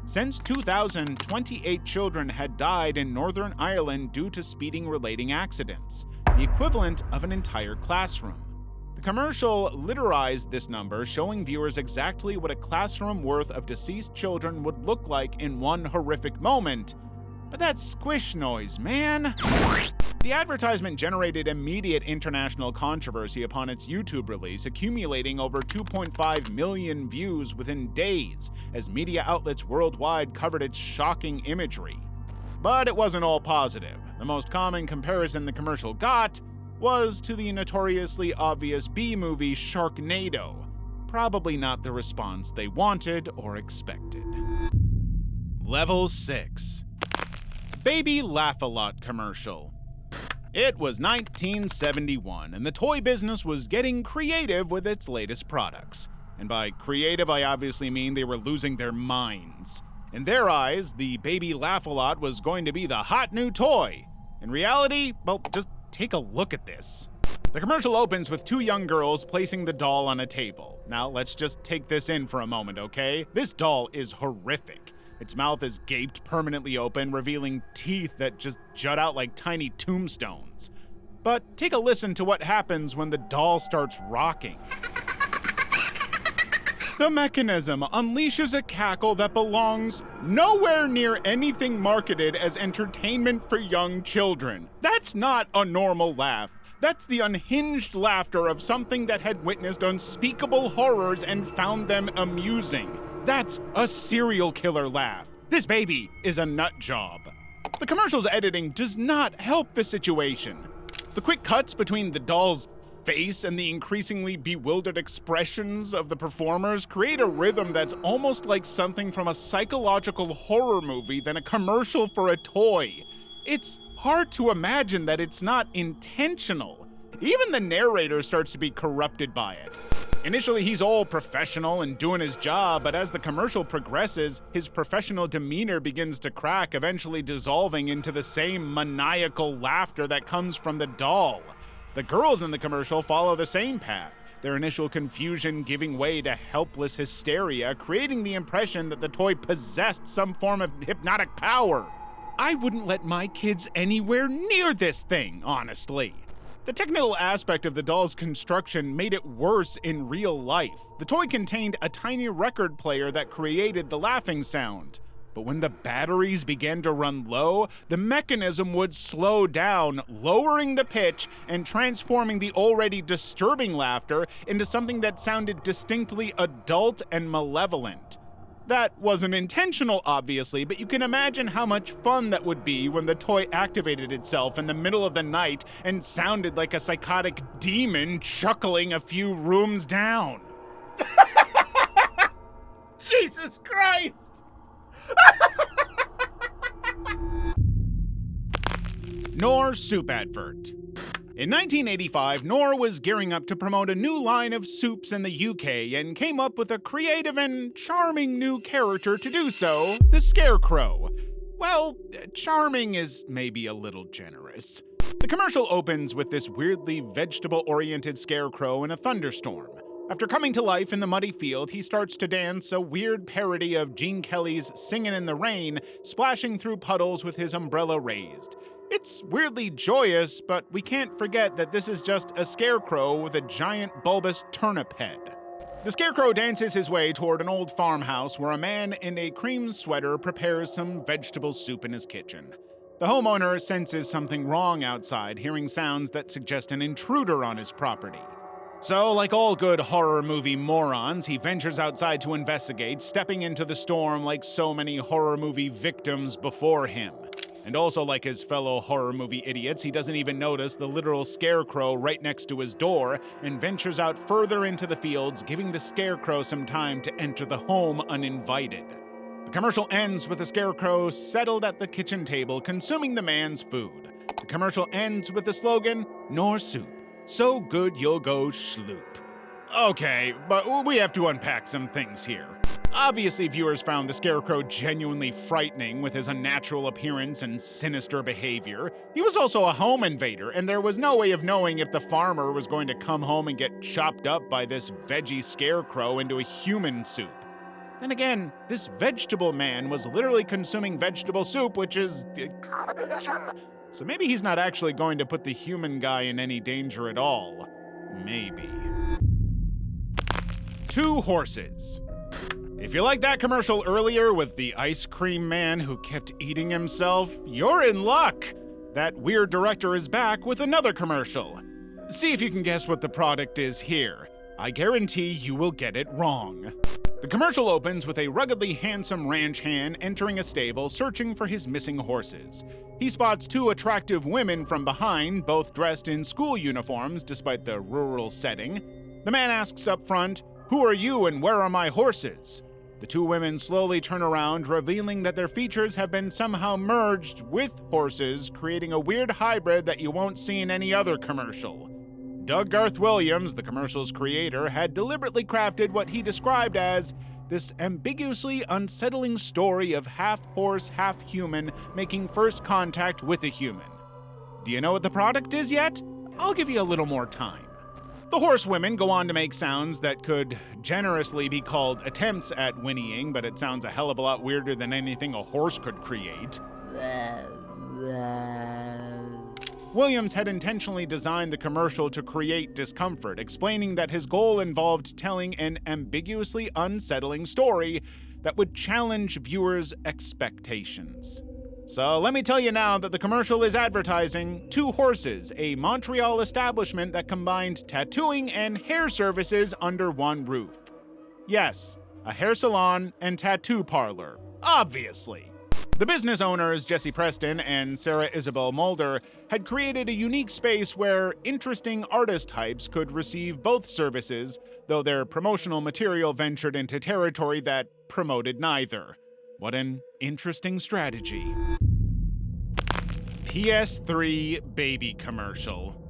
Since 2000, 28 children had died in Northern Ireland due to speeding-relating accidents, the equivalent of an entire classroom. The commercial literized this number, showing viewers exactly what a classroom worth of deceased children would look like in one horrific moment. But that squish noise, man! The advertisement generated immediate international controversy upon its YouTube release, accumulating over 2.5 million views within days, as media outlets worldwide covered its shocking imagery. But it wasn't all positive. The most common comparison the commercial got was to the notoriously obvious B-movie Sharknado. Probably not the response they wanted or expected. Level 6. Baby Laugh-A-Lot commercial. It was 1971, and the toy business was getting creative with its latest products. And by creative, I obviously mean they were losing their minds. In their eyes, the Baby Laugh-A-Lot was going to be the hot new toy. In reality, well, just take a look at this. The commercial opens with two young girls placing the doll on a table. Now, let's just take this in for a moment, okay? This doll is horrific. Its mouth is gaped permanently open, revealing teeth that just jut out like tiny tombstones. But take a listen to what happens when the doll starts rocking. The mechanism unleashes a cackle that belongs nowhere near anything marketed as entertainment for young children. That's not a normal laugh. That's the unhinged laughter of something that had witnessed unspeakable horrors and found them amusing. That's a serial killer laugh. This baby is a nut job. The commercial's editing does not help the situation. The quick cuts between the doll's face and the increasingly bewildered expressions of the performers create a rhythm that's almost like something from a psychological horror movie than a commercial for a toy. It's hard to imagine that it's not intentional. Even the narrator starts to be corrupted by it. Initially, he's all professional and doing his job, but as the commercial progresses, his professional demeanor begins to crack, eventually dissolving into the same maniacal laughter that comes from the doll. The girls in the commercial follow the same path, their initial confusion giving way to helpless hysteria, creating the impression that the toy possessed some form of hypnotic power. I wouldn't let my kids anywhere near this thing, honestly. The technical aspect of the doll's construction made it worse in real life. The toy contained a tiny record player that created the laughing sound. But when the batteries began to run low, the mechanism would slow down, lowering the pitch and transforming the already disturbing laughter into something that sounded distinctly adult and malevolent. That wasn't intentional, obviously, but you can imagine how much fun that would be when the toy activated itself in the middle of the night and sounded like a psychotic demon chuckling a few rooms down. Jesus Christ! Knorr Soup Advert. In 1985, Knorr was gearing up to promote a new line of soups in the UK and came up with a creative and charming new character to do so, the Scarecrow. Well, charming is maybe a little generous. The commercial opens with this weirdly vegetable-oriented scarecrow in a thunderstorm. After coming to life in the muddy field, he starts to dance a weird parody of Gene Kelly's Singin' in the Rain, splashing through puddles with his umbrella raised. It's weirdly joyous, but we can't forget that this is just a scarecrow with a giant bulbous turnip head. The scarecrow dances his way toward an old farmhouse where a man in a cream sweater prepares some vegetable soup in his kitchen. The homeowner senses something wrong outside, hearing sounds that suggest an intruder on his property. So, like all good horror movie morons, he ventures outside to investigate, stepping into the storm like so many horror movie victims before him. And also like his fellow horror movie idiots, he doesn't even notice the literal scarecrow right next to his door and ventures out further into the fields, giving the scarecrow some time to enter the home uninvited. The commercial ends with the scarecrow settled at the kitchen table, consuming the man's food. The commercial ends with the slogan, "Knorr Soup. So good you'll go schloop." Okay, but we have to unpack some things here. Obviously, viewers found the scarecrow genuinely frightening with his unnatural appearance and sinister behavior. He was also a home invader, and there was no way of knowing if the farmer was going to come home and get chopped up by this veggie scarecrow into a human soup. Then again, this vegetable man was literally consuming vegetable soup, which is... So maybe he's not actually going to put the human guy in any danger at all. Maybe. 2 horses. If you liked that commercial earlier with the ice cream man who kept eating himself, you're in luck. That weird director is back with another commercial. See if you can guess what the product is here. I guarantee you will get it wrong. The commercial opens with a ruggedly handsome ranch hand entering a stable searching for his missing horses. He spots 2 attractive women from behind, both dressed in school uniforms despite the rural setting. The man asks up front, "Who are you and where are my horses?" The 2 women slowly turn around, revealing that their features have been somehow merged with horses, creating a weird hybrid that you won't see in any other commercial. Doug Garth Williams, the commercial's creator, had deliberately crafted what he described as this ambiguously unsettling story of half horse, half human making first contact with a human. Do you know what the product is yet? I'll give you a little more time. The horsewomen go on to make sounds that could generously be called attempts at whinnying, but it sounds a hell of a lot weirder than anything a horse could create. Williams had intentionally designed the commercial to create discomfort, explaining that his goal involved telling an ambiguously unsettling story that would challenge viewers' expectations. So let me tell you now that the commercial is advertising Two Horses, a Montreal establishment that combined tattooing and hair services under one roof. Yes, a hair salon and tattoo parlor, obviously. The business owners, Jesse Preston and Sarah Isabel Mulder, had created a unique space where interesting artist types could receive both services, though their promotional material ventured into territory that promoted neither. What an interesting strategy. PS3 baby commercial.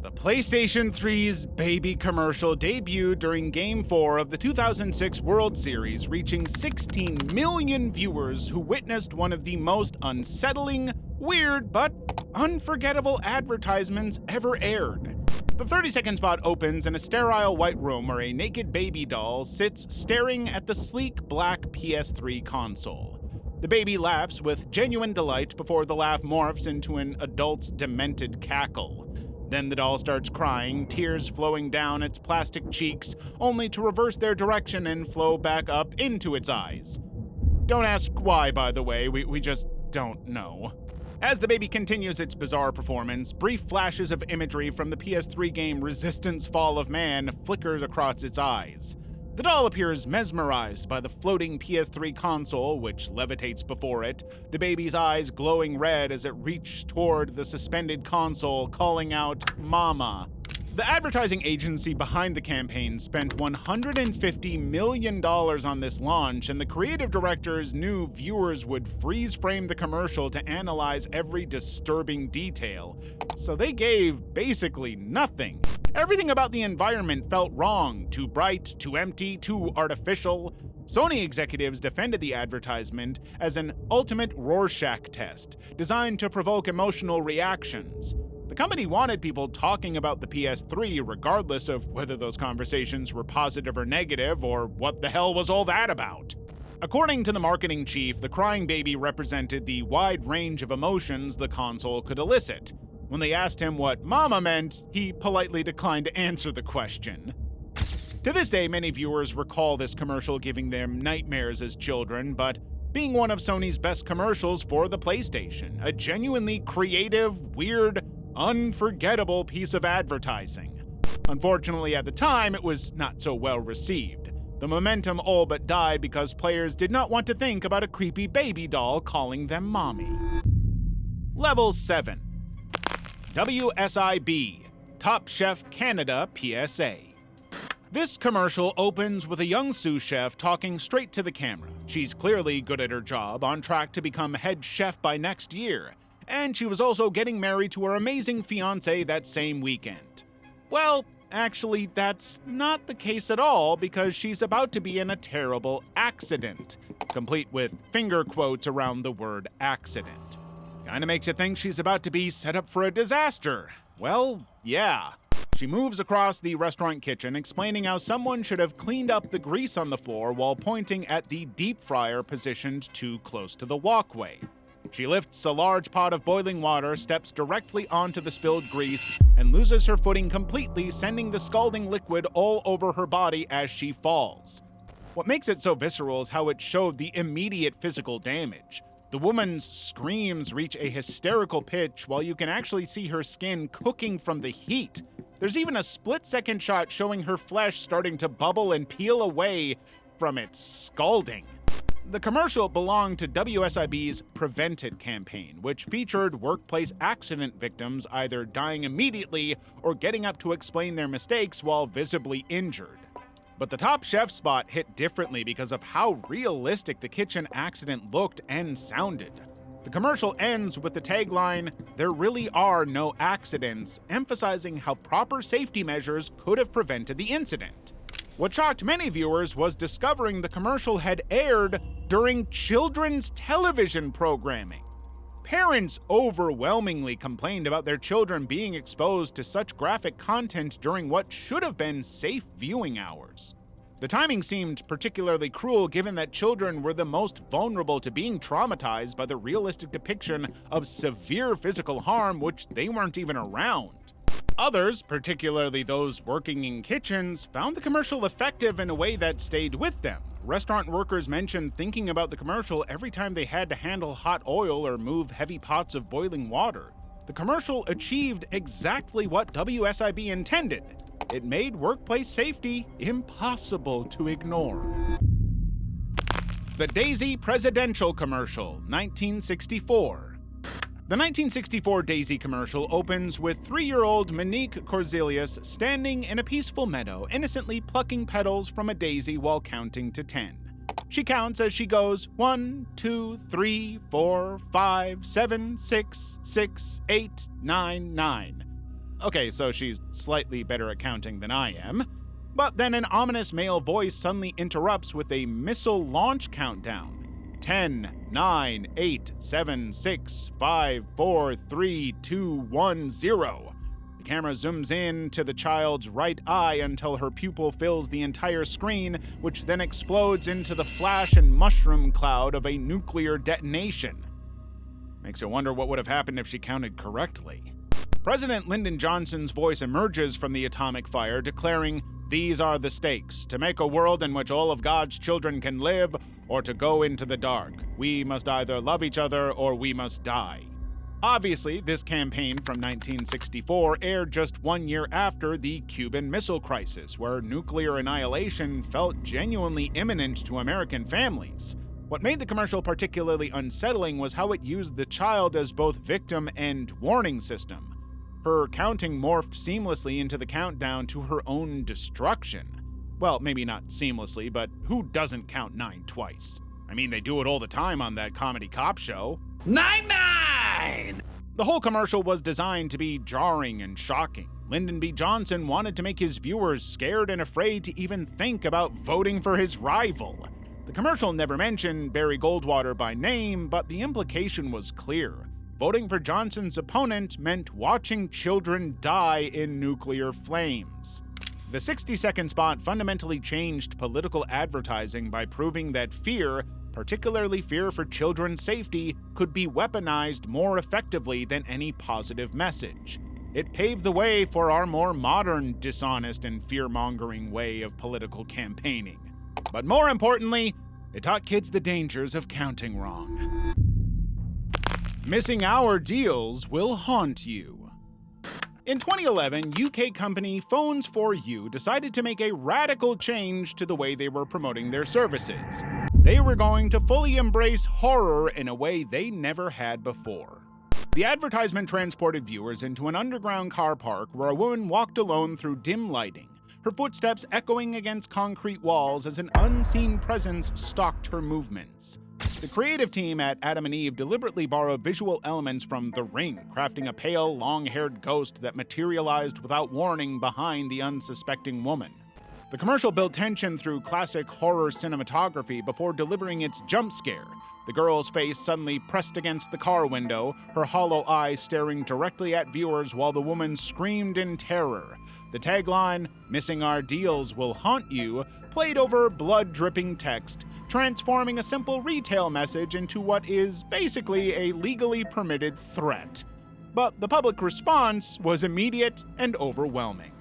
The PlayStation 3's baby commercial debuted during Game 4 of the 2006 World Series, reaching 16 million viewers who witnessed one of the most unsettling, weird, but unforgettable advertisements ever aired. The 30-second spot opens in a sterile white room where a naked baby doll sits staring at the sleek black PS3 console. The baby laughs with genuine delight before the laugh morphs into an adult's demented cackle. Then the doll starts crying, tears flowing down its plastic cheeks, only to reverse their direction and flow back up into its eyes. Don't ask why, by the way, we just don't know. As the baby continues its bizarre performance, brief flashes of imagery from the PS3 game Resistance Fall of Man flickers across its eyes. The doll appears mesmerized by the floating PS3 console, which levitates before it, the baby's eyes glowing red as it reaches toward the suspended console, calling out, "Mama." The advertising agency behind the campaign spent $150 million on this launch, and the creative directors knew viewers would freeze frame the commercial to analyze every disturbing detail, so they gave basically nothing. Everything about the environment felt wrong, too bright, too empty, too artificial. Sony executives defended the advertisement as an ultimate Rorschach test, designed to provoke emotional reactions. The company wanted people talking about the PS3 regardless of whether those conversations were positive or negative, or what the hell was all that about. According to the marketing chief, the crying baby represented the wide range of emotions the console could elicit. When they asked him what mama meant, he politely declined to answer the question. To this day, many viewers recall this commercial giving them nightmares as children, but being one of Sony's best commercials for the PlayStation, a genuinely creative, weird, unforgettable piece of advertising. Unfortunately, at the time, it was not so well received. The momentum all but died because players did not want to think about a creepy baby doll calling them mommy. Level 7. WSIB, Top Chef Canada PSA. This commercial opens with a young sous chef talking straight to the camera. She's clearly good at her job, on track to become head chef by next year, and she was also getting married to her amazing fiancé that same weekend. Well, actually, that's not the case at all, because she's about to be in a terrible accident, complete with finger quotes around the word accident. Kinda makes you think she's about to be set up for a disaster. Well, yeah. She moves across the restaurant kitchen, explaining how someone should have cleaned up the grease on the floor while pointing at the deep fryer positioned too close to the walkway. She lifts a large pot of boiling water, steps directly onto the spilled grease, and loses her footing completely, sending the scalding liquid all over her body as she falls. What makes it so visceral is how it showed the immediate physical damage. The woman's screams reach a hysterical pitch while you can actually see her skin cooking from the heat. There's even a split-second shot showing her flesh starting to bubble and peel away from its scalding. The commercial belonged to WSIB's Prevent It campaign, which featured workplace accident victims either dying immediately or getting up to explain their mistakes while visibly injured. But the Top Chef spot hit differently because of how realistic the kitchen accident looked and sounded. The commercial ends with the tagline, "There really are no accidents," emphasizing how proper safety measures could have prevented the incident. What shocked many viewers was discovering the commercial had aired during children's television programming. Parents overwhelmingly complained about their children being exposed to such graphic content during what should have been safe viewing hours. The timing seemed particularly cruel given that children were the most vulnerable to being traumatized by the realistic depiction of severe physical harm which they weren't even around. Others, particularly those working in kitchens, found the commercial effective in a way that stayed with them. Restaurant workers mentioned thinking about the commercial every time they had to handle hot oil or move heavy pots of boiling water. The commercial achieved exactly what WSIB intended. It made workplace safety impossible to ignore. The Daisy Presidential Commercial, 1964. The 1964 Daisy commercial opens with 3-year-old Monique Corzelius standing in a peaceful meadow, innocently plucking petals from a daisy while counting to 10. She counts as she goes 1, 2, 3, 4, 5, 7, 6, 6, 8, 9, 9. Okay, so she's slightly better at counting than I am. But then an ominous male voice suddenly interrupts with a missile launch countdown. 10, 9, 8, 7, 6, 5, 4, 3, 2, 1, 0. The camera zooms in to the child's right eye until her pupil fills the entire screen, which then explodes into the flash and mushroom cloud of a nuclear detonation. Makes you wonder what would have happened if she counted correctly. President Lyndon Johnson's voice emerges from the atomic fire, declaring, "These are the stakes, to make a world in which all of God's children can live, or to go into the dark. We must either love each other or we must die." Obviously, this campaign from 1964 aired just 1 year after the Cuban Missile Crisis, where nuclear annihilation felt genuinely imminent to American families. What made the commercial particularly unsettling was how it used the child as both victim and warning system. Her counting morphed seamlessly into the countdown to her own destruction. Well, maybe not seamlessly, but who doesn't count 9 twice? I mean, they do it all the time on that comedy cop show. 9-9! The whole commercial was designed to be jarring and shocking. Lyndon B. Johnson wanted to make his viewers scared and afraid to even think about voting for his rival. The commercial never mentioned Barry Goldwater by name, but the implication was clear. Voting for Johnson's opponent meant watching children die in nuclear flames. The 60-second spot fundamentally changed political advertising by proving that fear, particularly fear for children's safety, could be weaponized more effectively than any positive message. It paved the way for our more modern, dishonest, and fear-mongering way of political campaigning. But more importantly, it taught kids the dangers of counting wrong. Missing hour deals will haunt you. In 2011, UK company Phones 4U decided to make a radical change to the way they were promoting their services. They were going to fully embrace horror in a way they never had before. The advertisement transported viewers into an underground car park where a woman walked alone through dim lighting, her footsteps echoing against concrete walls as an unseen presence stalked her movements. The creative team at Adam and Eve deliberately borrowed visual elements from The Ring, crafting a pale, long-haired ghost that materialized without warning behind the unsuspecting woman. The commercial built tension through classic horror cinematography before delivering its jump scare. The girl's face suddenly pressed against the car window, her hollow eyes staring directly at viewers while the woman screamed in terror. The tagline, "Missing our deals will haunt you," played over blood-dripping text, transforming a simple retail message into what is basically a legally permitted threat. But the public response was immediate and overwhelming.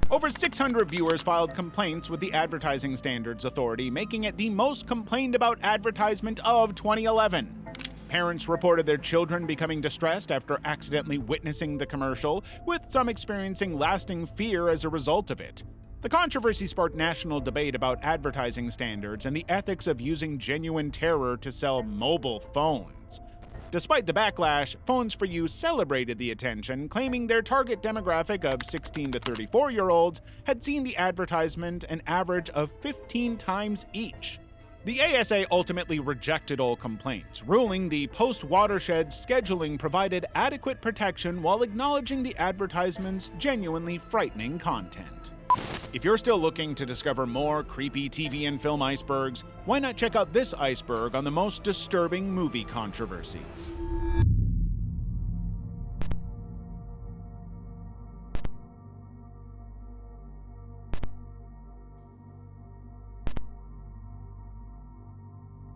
Over 600 viewers filed complaints with the Advertising Standards Authority, making it the most complained about advertisement of 2011. Parents reported their children becoming distressed after accidentally witnessing the commercial, with some experiencing lasting fear as a result of it. The controversy sparked national debate about advertising standards and the ethics of using genuine terror to sell mobile phones. Despite the backlash, Phones 4U celebrated the attention, claiming their target demographic of 16 to 34-year-olds had seen the advertisement an average of 15 times each. The ASA ultimately rejected all complaints, ruling the post-watershed scheduling provided adequate protection while acknowledging the advertisement's genuinely frightening content. If you're still looking to discover more creepy TV and film icebergs, why not check out this iceberg on the most disturbing movie controversies?